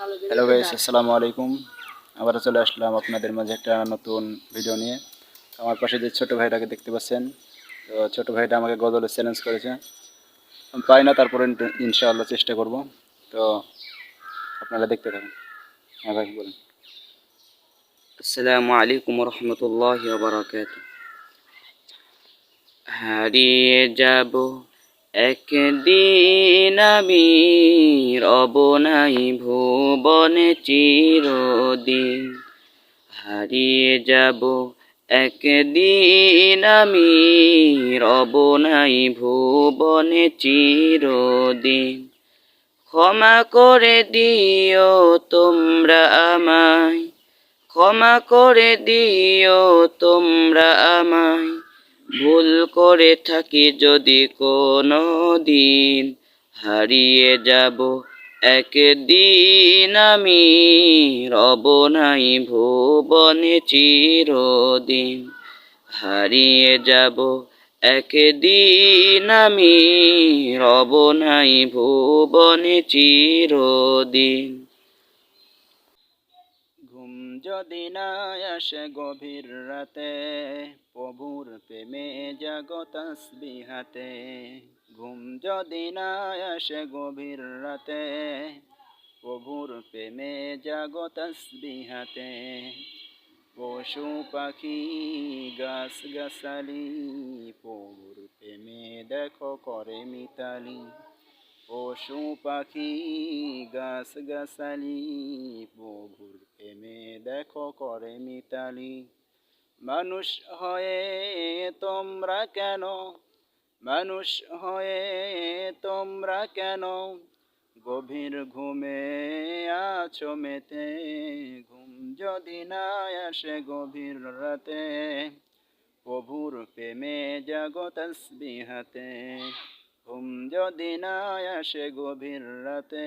Hello guys, আসসালামু আলাইকুম। আবার চলে আসলাম আপনাদের মাঝে একটা নতুন ভিডিও নিয়ে। আমার পাশে যে ছোট ভাইটাকে দেখতে পাচ্ছেন, তো ছোট ভাইটা আমাকে গজলের চ্যালেঞ্জ করেছে। আমি পাই না, তারপরে ইনশাআল্লাহ চেষ্টা করব। তো আপনারা দেখতে থাকুন। হ্যাঁ ভাই, বলুন। আসসালামু আলাইকুম রহমতুল্লাহি ওয়া বারাকাতুহু। হারিয়ে যাব একদিন আমি, রব নাই ভুবনে চিরদিন। হারিয়ে যাব একদিন আমি, রব নাই ভুবনে চিরদিন। ক্ষমা করে দিও তোমরা আমায়, ক্ষমা করে দিও তোমরা আমায়, ভুল করে থাকি যদি কোনো দিন। হারিয়ে যাব একদিন আমি, রব নাই ভুবনে চিরদিন। হারিয়ে যাব একদিন আমি, রব নাই ভুবনে চিরদিন। ঘুম যদি না আসে গভীর রাতে, প্রভুর প্রেমে জাগো তাসবিহাতে। ঘুম যদি না আসে গভীর রাতে, প্রভুর প্রেমে জাগো তাসবিহাতে। পশু পাখি গাছ গাছালি, প্রভুর প্রেমে দেখো করে মিতালি। পশু পাখি গাছ গাছালি, প্রভুর প্রেমে দেখো করে মিতালি। মানুষ হয়ে তোমরা কেন, মানুষ হয়ে তোমরা কেন, গভীর ঘুমে আছো মেতে। ঘুম যদি না আসে গভীর রাতে, প্রভুর প্রেমে জাগো তাসবিহাতে। ঘুম যদি না আসে গভীর রাতে,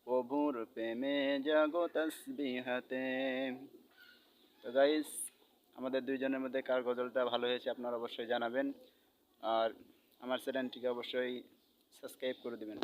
প্রভুর প্রেমে জাগো তাসবিহাতে। তো গাইস, আমাদের দুইজনের মধ্যে কার গজলটা ভালো হয়েছে আপনারা অবশ্যই জানাবেন। আর আমার চ্যানেলটিকে অবশ্যই সাবস্ক্রাইব করে দিবেন।